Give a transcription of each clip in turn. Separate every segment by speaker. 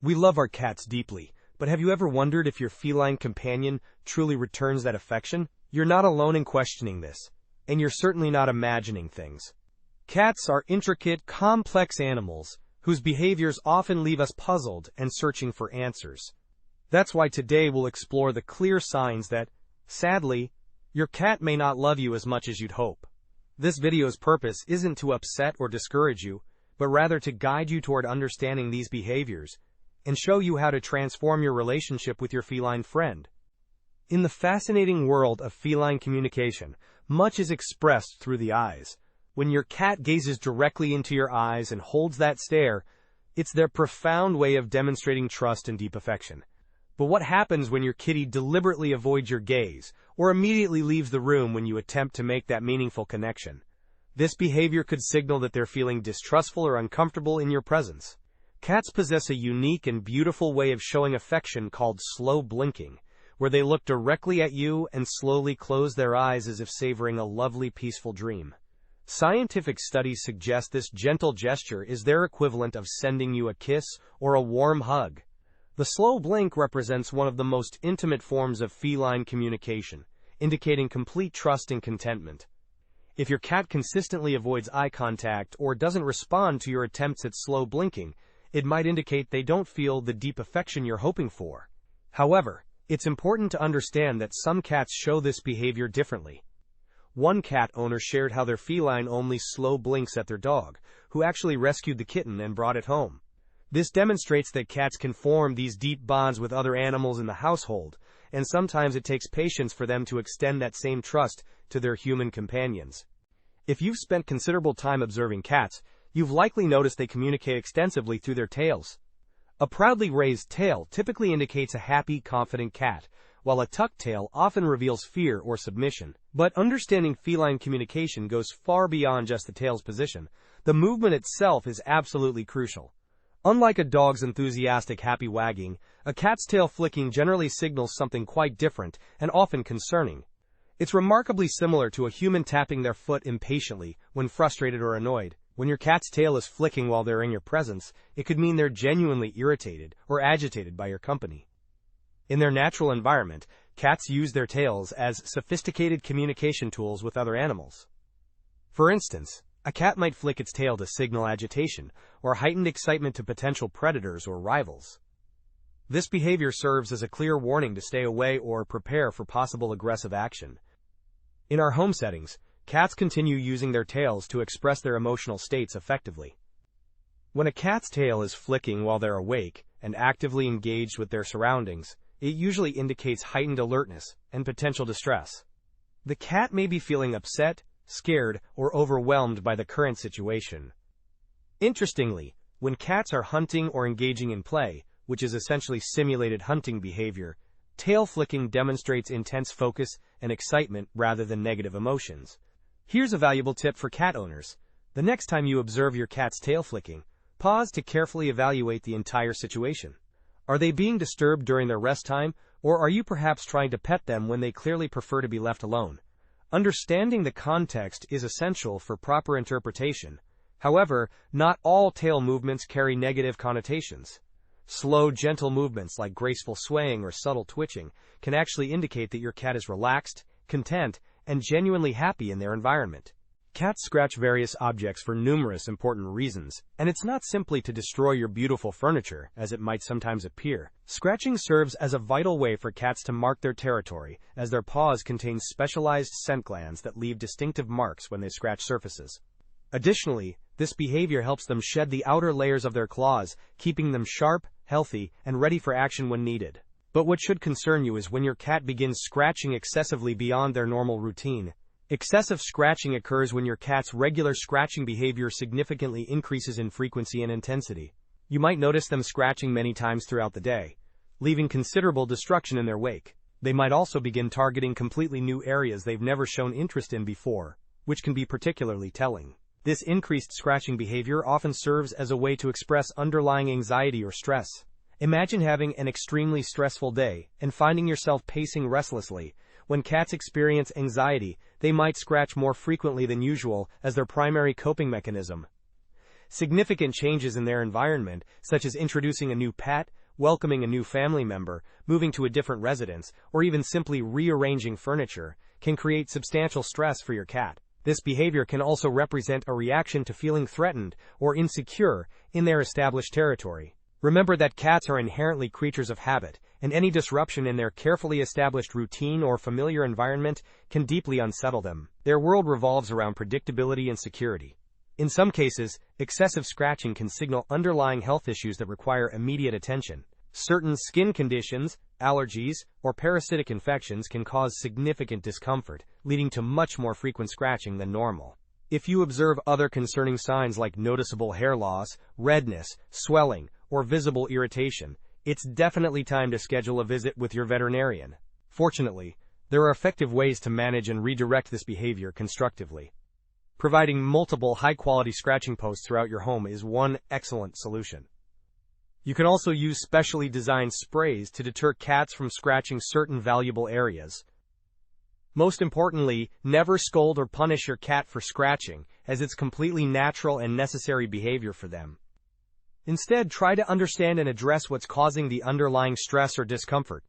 Speaker 1: We love our cats deeply, but have you ever wondered if your feline companion truly returns that affection? You're not alone in questioning this, and you're certainly not imagining things. Cats are intricate, complex animals whose behaviors often leave us puzzled and searching for answers. That's why today we'll explore the clear signs that, sadly, your cat may not love you as much as you'd hope. This video's purpose isn't to upset or discourage you, but rather to guide you toward understanding these behaviors and show you how to transform your relationship with your feline friend. In the fascinating world of feline communication, much is expressed through the eyes. When your cat gazes directly into your eyes and holds that stare, it's their profound way of demonstrating trust and deep affection. But what happens when your kitty deliberately avoids your gaze or immediately leaves the room when you attempt to make that meaningful connection? This behavior could signal that they're feeling distrustful or uncomfortable in your presence. Cats possess a unique and beautiful way of showing affection called slow blinking, where they look directly at you and slowly close their eyes as if savoring a lovely, peaceful dream. Scientific studies suggest this gentle gesture is their equivalent of sending you a kiss or a warm hug. The slow blink represents one of the most intimate forms of feline communication, indicating complete trust and contentment. If your cat consistently avoids eye contact or doesn't respond to your attempts at slow blinking, it might indicate they don't feel the deep affection you're hoping for. However, it's important to understand that some cats show this behavior differently. One cat owner shared how their feline only slow blinks at their dog, who actually rescued the kitten and brought it home. This demonstrates that cats can form these deep bonds with other animals in the household, and sometimes it takes patience for them to extend that same trust to their human companions. If you've spent considerable time observing cats, you've likely noticed they communicate extensively through their tails. A proudly raised tail typically indicates a happy, confident cat, while a tucked tail often reveals fear or submission. But understanding feline communication goes far beyond just the tail's position. The movement itself is absolutely crucial. Unlike a dog's enthusiastic happy wagging, a cat's tail flicking generally signals something quite different and often concerning. It's remarkably similar to a human tapping their foot impatiently when frustrated or annoyed. When your cat's tail is flicking while they're in your presence, it could mean they're genuinely irritated or agitated by your company. In their natural environment, cats use their tails as sophisticated communication tools with other animals. For instance, a cat might flick its tail to signal agitation or heightened excitement to potential predators or rivals. This behavior serves as a clear warning to stay away or prepare for possible aggressive action. In our home settings, cats continue using their tails to express their emotional states effectively. When a cat's tail is flicking while they're awake and actively engaged with their surroundings, it usually indicates heightened alertness and potential distress. The cat may be feeling upset, scared, or overwhelmed by the current situation. Interestingly, when cats are hunting or engaging in play, which is essentially simulated hunting behavior, tail flicking demonstrates intense focus and excitement rather than negative emotions. Here's a valuable tip for cat owners. The next time you observe your cat's tail flicking, pause to carefully evaluate the entire situation. Are they being disturbed during their rest time, or are you perhaps trying to pet them when they clearly prefer to be left alone? Understanding the context is essential for proper interpretation. However, not all tail movements carry negative connotations. Slow, gentle movements like graceful swaying or subtle twitching can actually indicate that your cat is relaxed, content, and genuinely happy in their environment. Cats scratch various objects for numerous important reasons, and it's not simply to destroy your beautiful furniture, as it might sometimes appear. Scratching serves as a vital way for cats to mark their territory, as their paws contain specialized scent glands that leave distinctive marks when they scratch surfaces. Additionally, this behavior helps them shed the outer layers of their claws, keeping them sharp, healthy, and ready for action when needed. But what should concern you is when your cat begins scratching excessively beyond their normal routine. Excessive scratching occurs when your cat's regular scratching behavior significantly increases in frequency and intensity. You might notice them scratching many times throughout the day, leaving considerable destruction in their wake. They might also begin targeting completely new areas they've never shown interest in before, which can be particularly telling. This increased scratching behavior often serves as a way to express underlying anxiety or stress. Imagine having an extremely stressful day and finding yourself pacing restlessly. When cats experience anxiety, they might scratch more frequently than usual as their primary coping mechanism. significant changes in their environment, such as introducing a new pet, welcoming a new family member, moving to a different residence, or even simply rearranging furniture, can create substantial stress for your cat. This behavior can also represent a reaction to feeling threatened or insecure in their established territory. Remember that cats are inherently creatures of habit, and any disruption in their carefully established routine or familiar environment can deeply unsettle them. Their world revolves around predictability and security. In some cases, excessive scratching can signal underlying health issues that require immediate attention. Certain skin conditions, allergies, or parasitic infections can cause significant discomfort, leading to much more frequent scratching than normal. If you observe other concerning signs like noticeable hair loss, redness, swelling, or visible irritation, it's definitely time to schedule a visit with your veterinarian. Fortunately, there are effective ways to manage and redirect this behavior constructively. Providing multiple high-quality scratching posts throughout your home is one excellent solution. You can also use specially designed sprays to deter cats from scratching certain valuable areas. Most importantly, never scold or punish your cat for scratching, as it's completely natural and necessary behavior for them. Instead, try to understand and address what's causing the underlying stress or discomfort.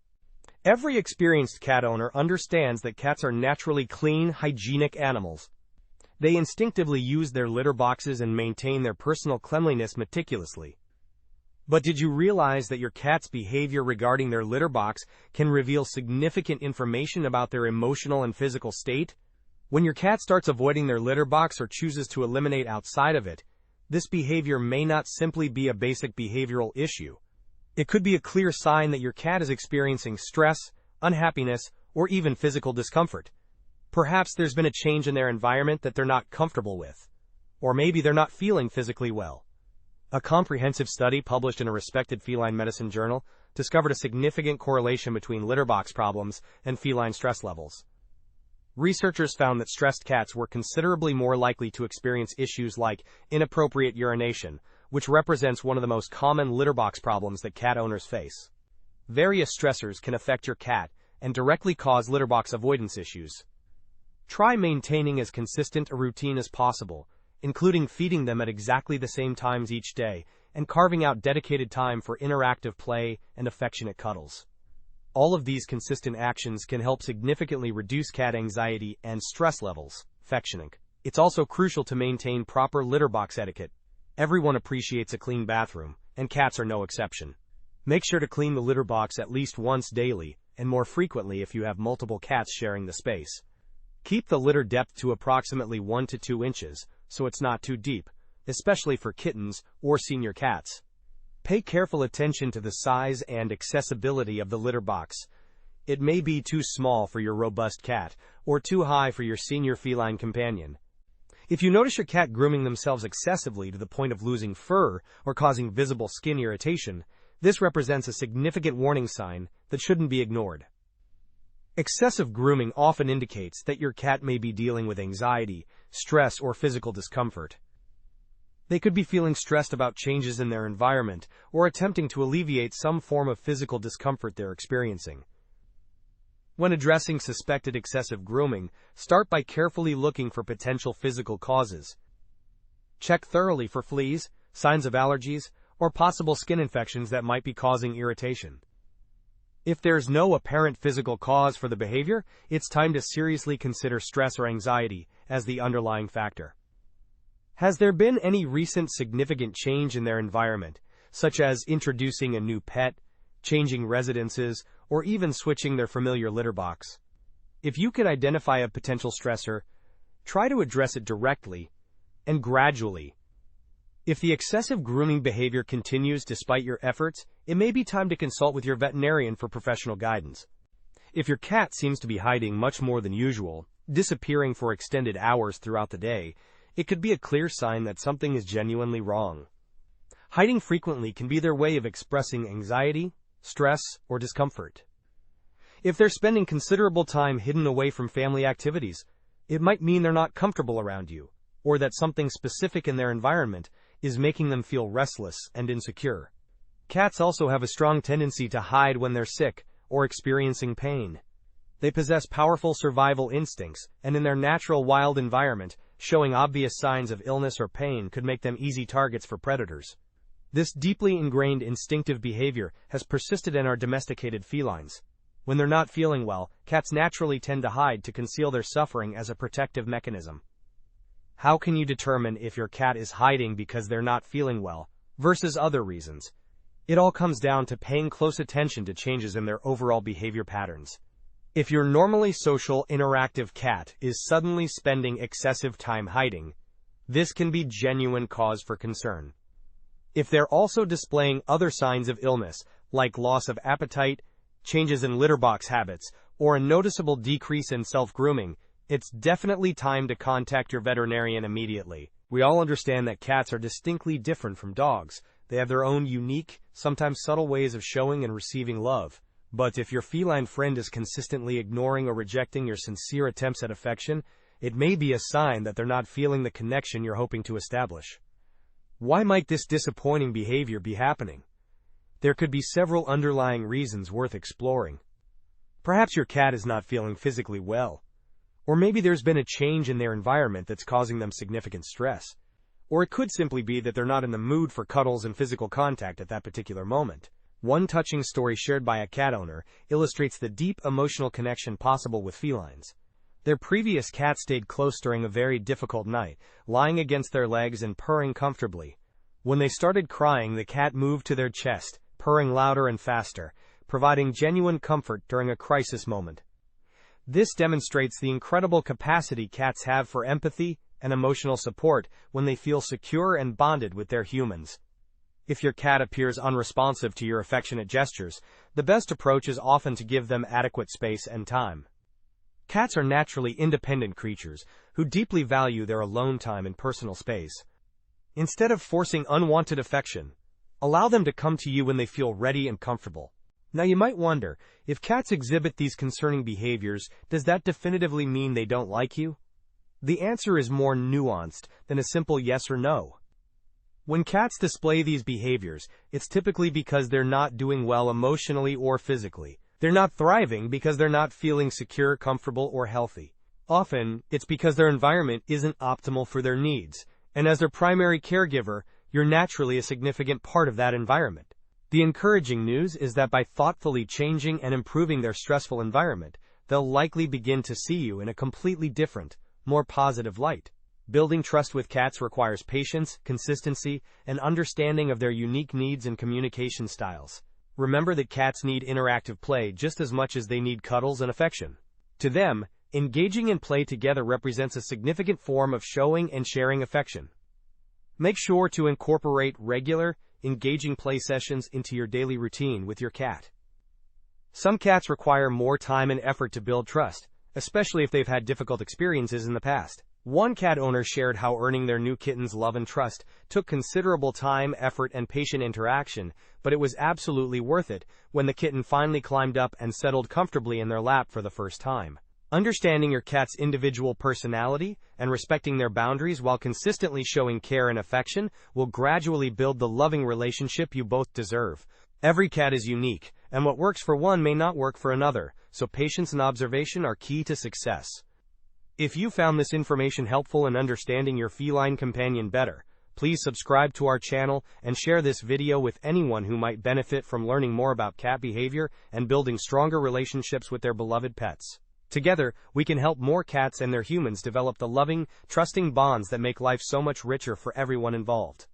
Speaker 1: Every experienced cat owner understands that cats are naturally clean, hygienic animals. They instinctively use their litter boxes and maintain their personal cleanliness meticulously. But did you realize that your cat's behavior regarding their litter box can reveal significant information about their emotional and physical state? When your cat starts avoiding their litter box or chooses to eliminate outside of it, this behavior may not simply be a basic behavioral issue. It could be a clear sign that your cat is experiencing stress, unhappiness, or even physical discomfort. Perhaps there's been a change in their environment that they're not comfortable with. Or maybe they're not feeling physically well. A comprehensive study published in a respected feline medicine journal discovered a significant correlation between litter box problems and feline stress levels. Researchers found that stressed cats were considerably more likely to experience issues like inappropriate urination, which represents one of the most common litter box problems that cat owners face. Various stressors can affect your cat and directly cause litter box avoidance issues. Try maintaining as consistent a routine as possible, including feeding them at exactly the same times each day and carving out dedicated time for interactive play and affectionate cuddles. All of these consistent actions can help significantly reduce cat anxiety and stress levels. Affectionate. It's also crucial to maintain proper litter box etiquette. Everyone appreciates a clean bathroom, and cats are no exception. Make sure to clean the litter box at least once daily, and more frequently if you have multiple cats sharing the space. Keep the litter depth to approximately 1 to 2 inches, so it's not too deep, especially for kittens or senior cats. Pay careful attention to the size and accessibility of the litter box. It may be too small for your robust cat, or too high for your senior feline companion. If you notice your cat grooming themselves excessively to the point of losing fur or causing visible skin irritation, this represents a significant warning sign that shouldn't be ignored. Excessive grooming often indicates that your cat may be dealing with anxiety, stress, or physical discomfort. They could be feeling stressed about changes in their environment or attempting to alleviate some form of physical discomfort they're experiencing. When addressing suspected excessive grooming, start by carefully looking for potential physical causes. Check thoroughly for fleas, signs of allergies, or possible skin infections that might be causing irritation. If there's no apparent physical cause for the behavior, it's time to seriously consider stress or anxiety as the underlying factor. Has there been any recent significant change in their environment, such as introducing a new pet, changing residences, or even switching their familiar litter box? If you can identify a potential stressor, try to address it directly and gradually. If the excessive grooming behavior continues despite your efforts, it may be time to consult with your veterinarian for professional guidance. If your cat seems to be hiding much more than usual, disappearing for extended hours throughout the day, it could be a clear sign that something is genuinely wrong. Hiding frequently can be their way of expressing anxiety, stress, or discomfort. If they're spending considerable time hidden away from family activities, it might mean they're not comfortable around you, or that something specific in their environment is making them feel restless and insecure. Cats also have a strong tendency to hide when they're sick or experiencing pain. They possess powerful survival instincts, and in their natural wild environment, showing obvious signs of illness or pain could make them easy targets for predators. This deeply ingrained instinctive behavior has persisted in our domesticated felines. When they're not feeling well, cats naturally tend to hide to conceal their suffering as a protective mechanism. How can you determine if your cat is hiding because they're not feeling well, versus other reasons? It all comes down to paying close attention to changes in their overall behavior patterns. If your normally social, interactive cat is suddenly spending excessive time hiding, this can be genuine cause for concern. If they're also displaying other signs of illness, like loss of appetite, changes in litter box habits, or a noticeable decrease in self-grooming, it's definitely time to contact your veterinarian immediately. We all understand that cats are distinctly different from dogs. They have their own unique, sometimes subtle ways of showing and receiving love. But if your feline friend is consistently ignoring or rejecting your sincere attempts at affection, it may be a sign that they're not feeling the connection you're hoping to establish. Why might this disappointing behavior be happening? There could be several underlying reasons worth exploring. Perhaps your cat is not feeling physically well. Or maybe there's been a change in their environment that's causing them significant stress. Or it could simply be that they're not in the mood for cuddles and physical contact at that particular moment. One touching story shared by a cat owner illustrates the deep emotional connection possible with felines. Their previous cat stayed close during a very difficult night, lying against their legs and purring comfortably. When they started crying, the cat moved to their chest, purring louder and faster, providing genuine comfort during a crisis moment. This demonstrates the incredible capacity cats have for empathy and emotional support when they feel secure and bonded with their humans. If your cat appears unresponsive to your affectionate gestures, the best approach is often to give them adequate space and time. Cats are naturally independent creatures who deeply value their alone time and personal space. Instead of forcing unwanted affection, allow them to come to you when they feel ready and comfortable. Now you might wonder, if cats exhibit these concerning behaviors, does that definitively mean they don't like you? The answer is more nuanced than a simple yes or no. When cats display these behaviors, it's typically because they're not doing well emotionally or physically. They're not thriving because they're not feeling secure, comfortable, or healthy. Often, it's because their environment isn't optimal for their needs, and as their primary caregiver, you're naturally a significant part of that environment. The encouraging news is that by thoughtfully changing and improving their stressful environment, they'll likely begin to see you in a completely different, more positive light. Building trust with cats requires patience, consistency, and understanding of their unique needs and communication styles. Remember that cats need interactive play just as much as they need cuddles and affection. To them, engaging in play together represents a significant form of showing and sharing affection. Make sure to incorporate regular, engaging play sessions into your daily routine with your cat. Some cats require more time and effort to build trust, especially if they've had difficult experiences in the past. One cat owner shared how earning their new kitten's love and trust took considerable time, effort, and patient interaction, but it was absolutely worth it when the kitten finally climbed up and settled comfortably in their lap for the first time. Understanding your cat's individual personality and respecting their boundaries while consistently showing care and affection will gradually build the loving relationship you both deserve. Every cat is unique, and what works for one may not work for another, so patience and observation are key to success. If you found this information helpful in understanding your feline companion better, please subscribe to our channel and share this video with anyone who might benefit from learning more about cat behavior and building stronger relationships with their beloved pets. Together, we can help more cats and their humans develop the loving, trusting bonds that make life so much richer for everyone involved.